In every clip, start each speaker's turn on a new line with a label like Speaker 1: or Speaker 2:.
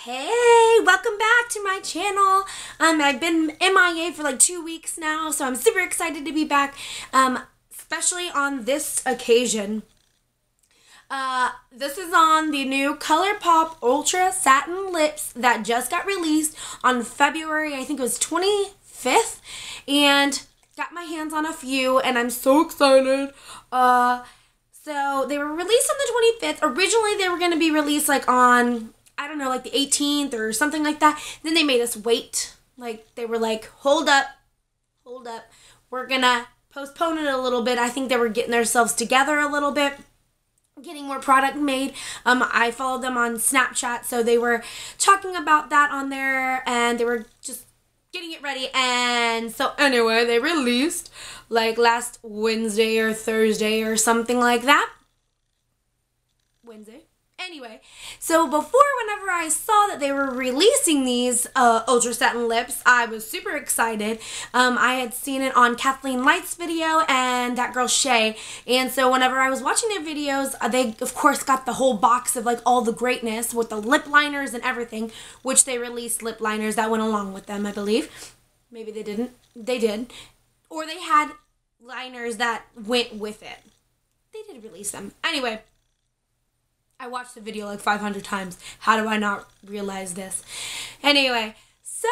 Speaker 1: Hey, welcome back to my channel. I've been MIA for like 2 weeks now, so I'm super excited to be back, especially on this occasion. This is on the new Colourpop Ultra Satin Lips that just got released on February, I think it was 25th, and got my hands on a few, and I'm so excited. So they were released on the 25th. Originally, they were going to be released like on, I don't know, like the 18th or something like that. Then they made us wait. Like, they were like, hold up. We're going to postpone it a little bit. I think they were getting themselves together a little bit, getting more product made. I followed them on Snapchat, so they were talking about that on there, and they were just getting it ready. And so anyway, they released like last Wednesday or Thursday or something like that. Wednesday. Anyway, so whenever I saw that they were releasing these Ultra Satin Lips, I was super excited. I had seen it on Kathleen Light's video and that girl Shay, and so whenever I was watching their videos, they of course got the whole box of like all the greatness with the lip liners and everything, which they released lip liners that went along with them, I believe. Maybe they didn't. They did. Or they had liners that went with it. They did release them. Anyway, I watched the video like 500 times. How do I not realize this? Anyway, so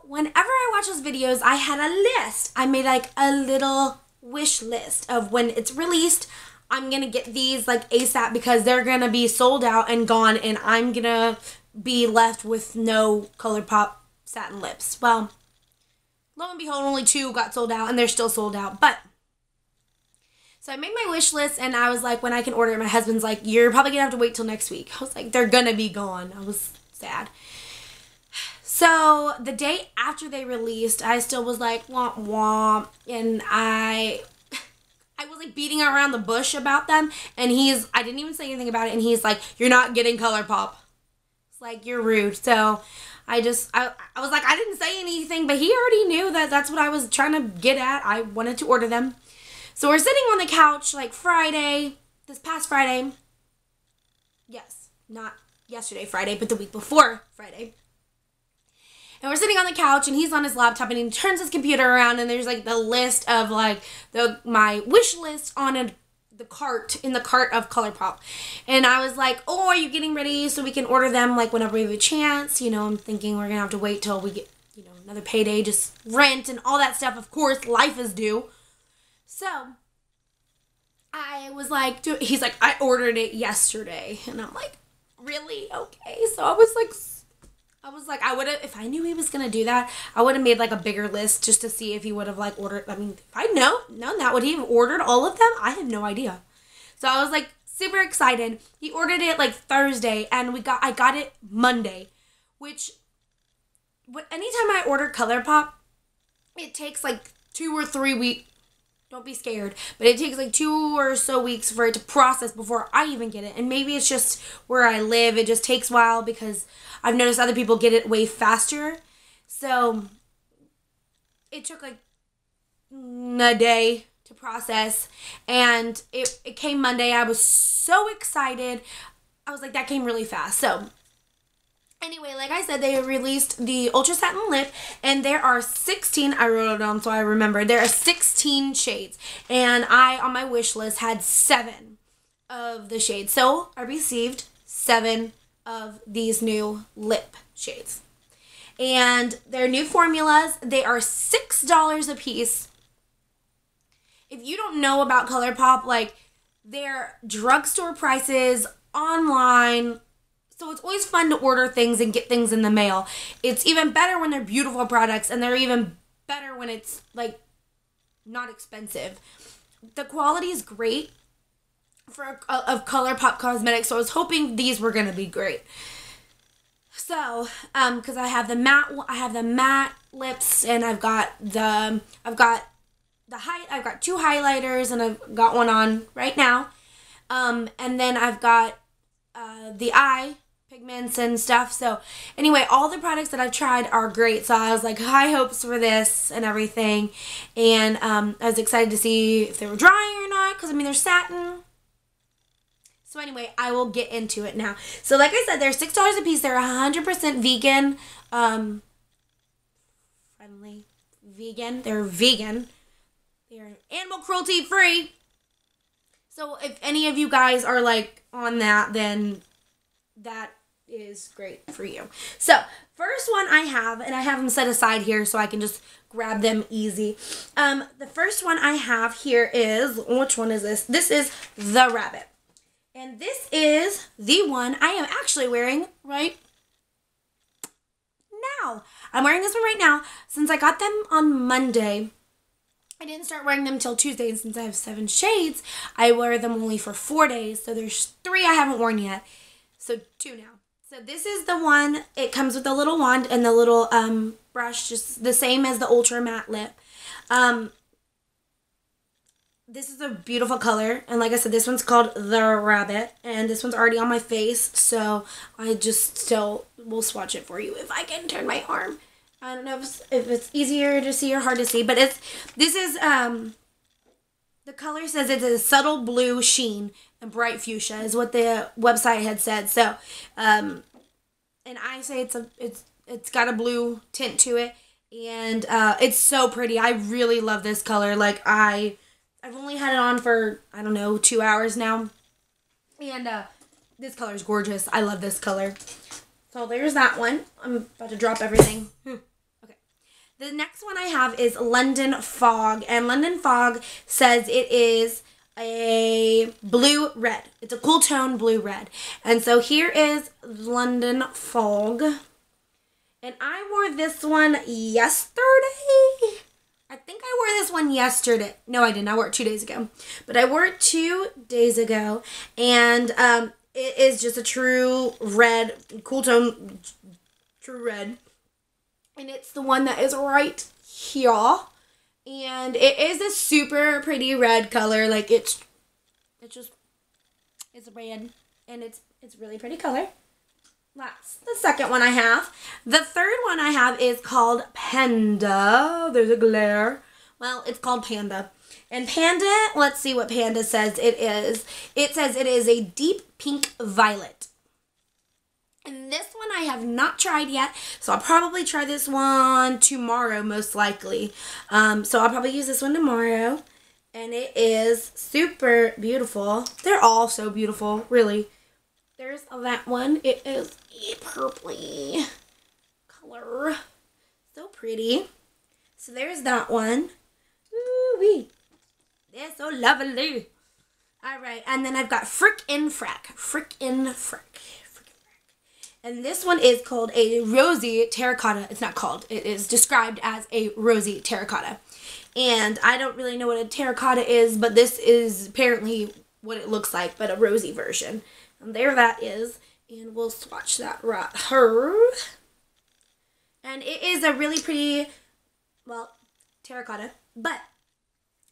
Speaker 1: whenever I watch those videos, I had a list. I made like a little wish list of when it's released, I'm going to get these like ASAP because they're going to be sold out and gone, and I'm going to be left with no Colourpop satin lips. Well, lo and behold, only 2 got sold out, and they're still sold out. But so I made my wish list, and I was like, when I can order it, my husband's like, you're probably going to have to wait till next week. I was like, they're going to be gone. I was sad. So the day after they released, I still was like, womp womp, and I was like beating around the bush about them, and I didn't even say anything about it, and he's like, you're not getting Colourpop. It's like, you're rude. So I was like, I didn't say anything, but he already knew that that's what I was trying to get at. I wanted to order them. So we're sitting on the couch like this past Friday. Yes, not yesterday Friday, but the week before Friday. And we're sitting on the couch, and he's on his laptop, and he turns his computer around, and there's like the list of like my wish list on in the cart of Colourpop. And I was like, oh, are you getting ready so we can order them like whenever we have a chance? You know, I'm thinking we're going to have to wait till we get, another payday, just rent and all that stuff. Of course, life is due. So I was like, dude, he's like, I ordered it yesterday. And I'm like, really? Okay. So I was like, I would have, if I knew he was going to do that, I would have made like a bigger list just to see if he would have like ordered. I mean, if I'd known that, would he have ordered all of them? I have no idea. So I was like super excited. He ordered it like Thursday, and I got it Monday, which anytime I order Colourpop, it takes like 2 or 3 weeks. Don't be scared. But it takes like 2 or so weeks for it to process before I even get it. And maybe it's just where I live. It just takes a while because I've noticed other people get it way faster. So it took like a day to process. And it came Monday. I was so excited. I was like, that came really fast. So anyway, like I said, they released the Ultra Satin Lip, and there are 16, I wrote it down so I remember, there are 16 shades, and I, on my wish list, had 7 of the shades, so I received 7 of these new lip shades, and they're new formulas. They are $6 a piece. If you don't know about Colourpop, like, their drugstore prices, online, so it's always fun to order things and get things in the mail. It's even better when they're beautiful products, and they're even better when it's, like, not expensive. The quality is great of Colourpop Cosmetics, so I was hoping these were going to be great. So, because I have the matte lips, and I've got 2 highlighters, and I've got one on right now. And then I've got the eye pigments and stuff. So anyway, all the products that I've tried are great, so I was like high hopes for this and everything, and I was excited to see if they were drying or not, because I mean, they're satin, So anyway, I will get into it now. So like I said, they're $6 a piece. They're 100% vegan, friendly, vegan. They're vegan. They're animal cruelty free. So if any of you guys are like on that, then that is great for you. So first one I have, and I have them set aside here so I can just grab them easy. The first one I have here is, which one is this? This is the rabbit. And this is the one I am actually wearing right now. I'm wearing this one right now. Since I got them on Monday, I didn't start wearing them until Tuesday. And since I have 7 shades, I wear them only for 4 days. So there's 3 I haven't worn yet. So 2 now. So this is the one. It comes with a little wand and the little brush, just the same as the Ultra Matte Lip. This is a beautiful color, and like I said, this one's called The Rabbit, and this one's already on my face, so I just still will swatch it for you if I can turn my arm. I don't know if it's easier to see or hard to see, but this is the color says it's a subtle blue sheen and bright fuchsia is what the website had said. So, and I say it's got a blue tint to it, and it's so pretty. I really love this color. Like I've only had it on for, I don't know, 2 hours now. And this color is gorgeous. I love this color. So there's that one. I'm about to drop everything. Okay. The next one I have is London Fog. And London Fog says it is a blue-red. It's a cool tone blue-red. And so here is London Fog. And I wore this one yesterday. I think I wore this one yesterday. No, I didn't. I wore it 2 days ago. But I wore it 2 days ago. And it is just a true red, cool tone, true red. And it's the one that is right here. And it is a super pretty red color. Like it's red. And it's really pretty color. That's the second one I have. The third one I have is called Panda. There's a glare. Well, it's called Panda. And Panda, let's see what Panda says it is. It says it is a deep pink violet. And this one I have not tried yet, so I'll probably try this one tomorrow, most likely. So I'll probably use this one tomorrow. And it is super beautiful. They're all so beautiful, really. There's that one. It is a purpley color. So pretty. So there's that one. Ooh-wee. They're so lovely. Alright, and then I've got N Frack. N Frack. And this one is called a rosy terracotta. It's not called. It is described as a rosy terracotta. And I don't really know what a terracotta is, but this is apparently what it looks like, but a rosy version. And there that is. And we'll swatch that right here. And it is a really pretty, well, terracotta. But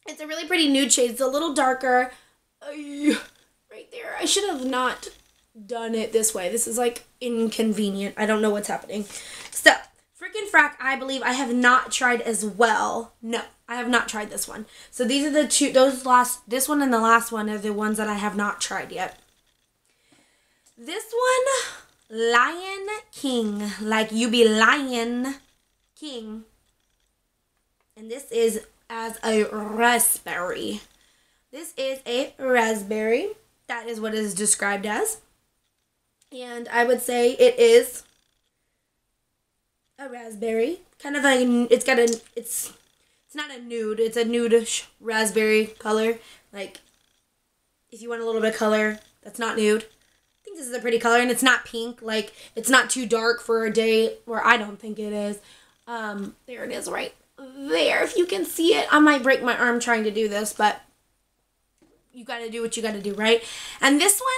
Speaker 1: it's a really pretty nude shade. It's a little darker. Right there. I should have not done it this way. This is like inconvenient. I don't know what's happening. So, N Frack, I believe I have not tried as well. No, I have not tried this one. So these are the two, this one and the last one are the ones that I have not tried yet. This one, Lyin King, like you be Lyin King. And this is as a raspberry. This is a raspberry. That is what it is described as. And I would say it is a raspberry. Kind of like, it's not a nude. It's a nude-ish raspberry color. Like, if you want a little bit of color that's not nude. I think this is a pretty color, and it's not pink. Like, it's not too dark for a day where I don't think it is. There it is right there. If you can see it, I might break my arm trying to do this, but you gotta do what you gotta do, right? And this one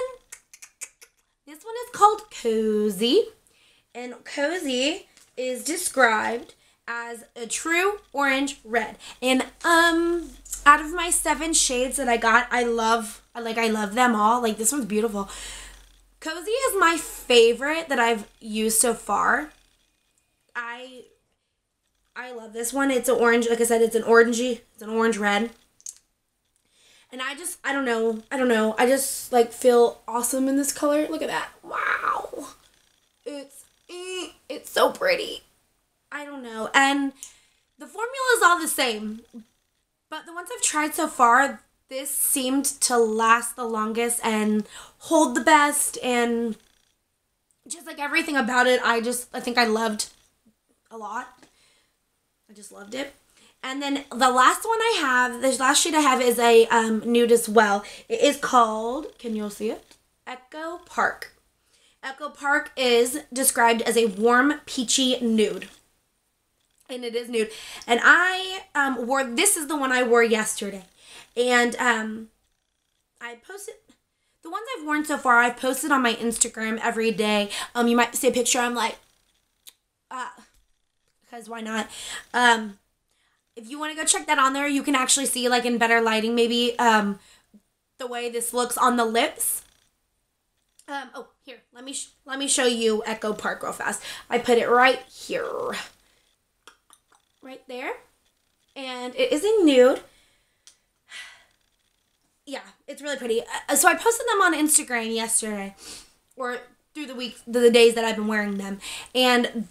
Speaker 1: is called Cozy. And Cozy is described as a true orange red. And out of my 7 shades that I got, I love them all. Like, this one's beautiful. Cozy is my favorite that I've used so far. I love this one. It's an orange, like I said, it's an orange red. And I don't know. I just like feel awesome in this color. Look at that. Wow. It's so pretty. I don't know. And the formula is all the same. But the ones I've tried so far, this seemed to last the longest and hold the best. And just like everything about it, I think I loved a lot. I just loved it. And then the last one I have, the last shade I have is a nude as well. It is called, can you all see it? Echo Park. Echo Park is described as a warm, peachy nude. And it is nude. And I this is the one I wore yesterday. And I posted, the ones I've worn so far, I've posted on my Instagram every day. You might see a picture, I'm like, because why not? If you want to go check that on there, you can actually see, like, in better lighting, maybe the way this looks on the lips. Oh, here, let me show you Echo Park real fast. I put it right here. Right there. And it is a nude. Yeah, it's really pretty. So I posted them on Instagram yesterday, or through the week, the days that I've been wearing them. And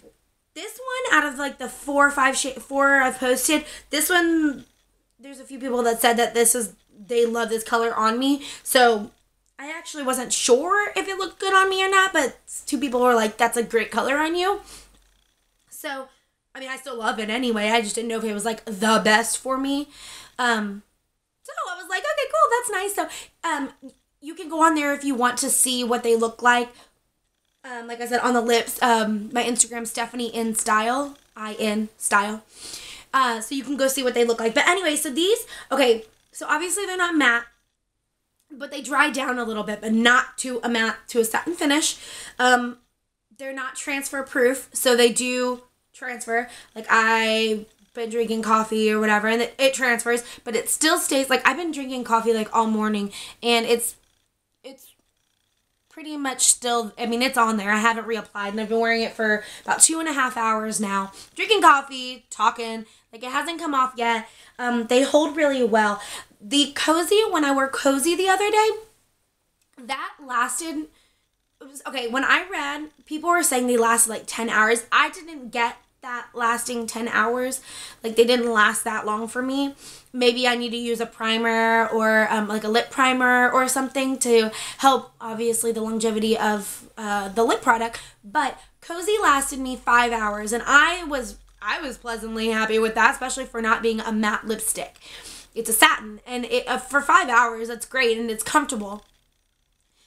Speaker 1: this one, out of like the four I've posted, this one, there's a few people that said that they love this color on me. So I actually wasn't sure if it looked good on me or not, but 2 people were like, that's a great color on you. So, I mean, I still love it anyway. I just didn't know if it was like the best for me. So I was like, okay, cool, that's nice. So you can go on there if you want to see what they look like. Like I said, on the lips, my Instagram, Stephanie in Style, I-N Style. So you can go see what they look like. But anyway, so these, okay, so obviously they're not matte, but they dry down a little bit, but not to a matte, to a satin finish. They're not transfer proof, so they do transfer. Like, I've been drinking coffee or whatever, and it transfers, but it still stays, like, I've been drinking coffee, like, all morning, and it's pretty much still, I mean, it's on there. I haven't reapplied, and I've been wearing it for about 2.5 hours now. Drinking coffee, talking, like, it hasn't come off yet. They hold really well. The Cozy, when I wore Cozy the other day, that lasted, okay, when I read, people were saying they lasted like 10 hours. I didn't get that lasting 10 hours. Like, they didn't last that long for me. Maybe I need to use a primer or like a lip primer or something to help, obviously, the longevity of the lip product. But Cozy lasted me 5 hours, and I was pleasantly happy with that, especially for not being a matte lipstick. It's a satin, and for 5 hours, that's great, and it's comfortable.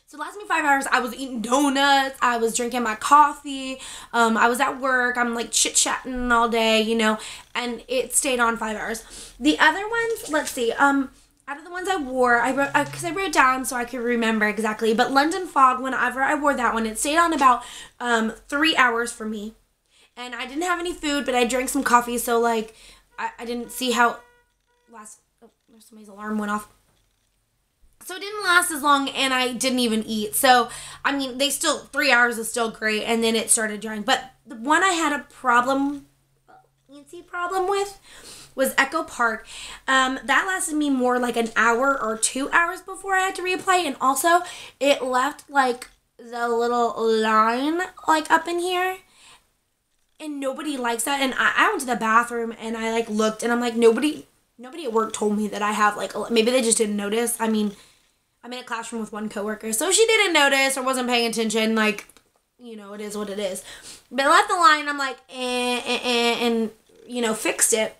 Speaker 1: So it lasted me 5 hours. I was eating donuts. I was drinking my coffee. I was at work. I'm like chit-chatting all day, you know, and it stayed on 5 hours. The other ones, let's see, out of the ones I wore, I wrote down so I could remember exactly, but London Fog, whenever I wore that one, it stayed on about 3 hours for me. And I didn't have any food, but I drank some coffee, so like, I didn't see how somebody's alarm went off. So it didn't last as long, and I didn't even eat. So, I mean, 3 hours is still great, and then it started drying. But the one I had a problem with was Echo Park. That lasted me more like an hour or 2 hours before I had to reapply, and also it left like the little line like up in here, and nobody likes that. And I went to the bathroom, and I like looked, and I'm like, nobody at work told me that I have like, maybe they just didn't notice. I mean, I'm in a classroom with one coworker, so she didn't notice or wasn't paying attention. Like, you know, it is what it is. But I left the line, I'm like, and, you know, fixed it.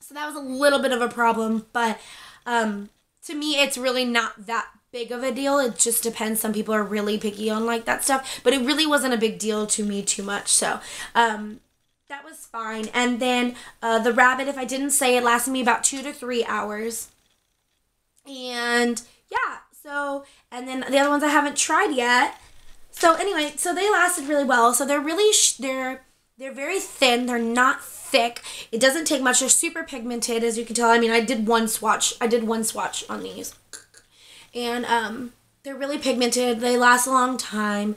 Speaker 1: So that was a little bit of a problem, but to me, it's really not that big of a deal. It just depends. Some people are really picky on, like, that stuff, but it really wasn't a big deal to me too much, so that was fine. And then the Rabbit, if I didn't say, it lasted me about 2 to 3 hours. And yeah, so, and then the other ones I haven't tried yet. So anyway, so they lasted really well. So they're really, they're very thin. They're not thick. It doesn't take much. They're super pigmented, as you can tell. I mean, I did one swatch on these. And they're really pigmented. They last a long time.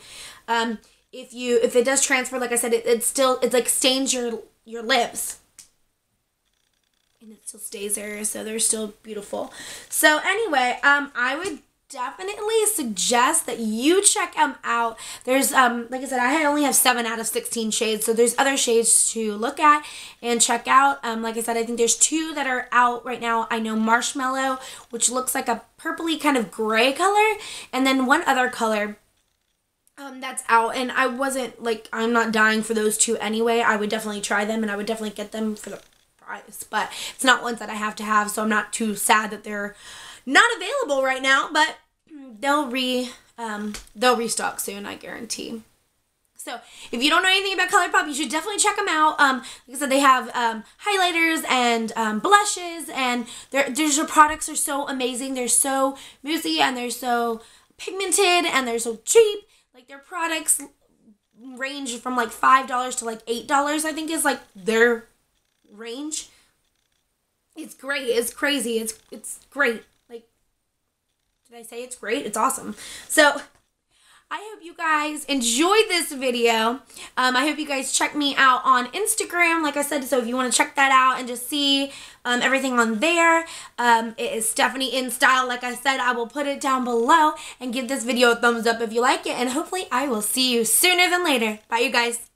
Speaker 1: If it does transfer, like I said, it like stains your lips. and it still stays there, so they're still beautiful. So anyway, I would definitely suggest that you check them out. There's like I said, I only have 7 out of 16 shades, so there's other shades to look at and check out. Like I said, I think there's 2 that are out right now. I know Marshmallow, which looks like a purpley kind of gray color, and then one other color that's out, and I wasn't like, I'm not dying for those 2 anyway. I would definitely try them, and I would definitely get them for the price, but it's not ones that I have to have, so I'm not too sad that they're not available right now, but they'll restock soon, I guarantee. So if you don't know anything about Colourpop, you should definitely check them out. Like I said, they have highlighters and blushes, and their products are so amazing. They're so moussey, and they're so pigmented, and they're so cheap. Like, their products range from like $5 to like $8, I think is like their range. It's great. It's crazy. It's great. Like, did I say it's great? It's awesome. So I hope you guys enjoyed this video. I hope you guys check me out on Instagram, like I said, so if you want to check that out and just see everything on there. It is Stephanie in Style, like I said. I will put it down below, and give this video a thumbs up if you like it, and hopefully I will see you sooner than later. Bye, you guys.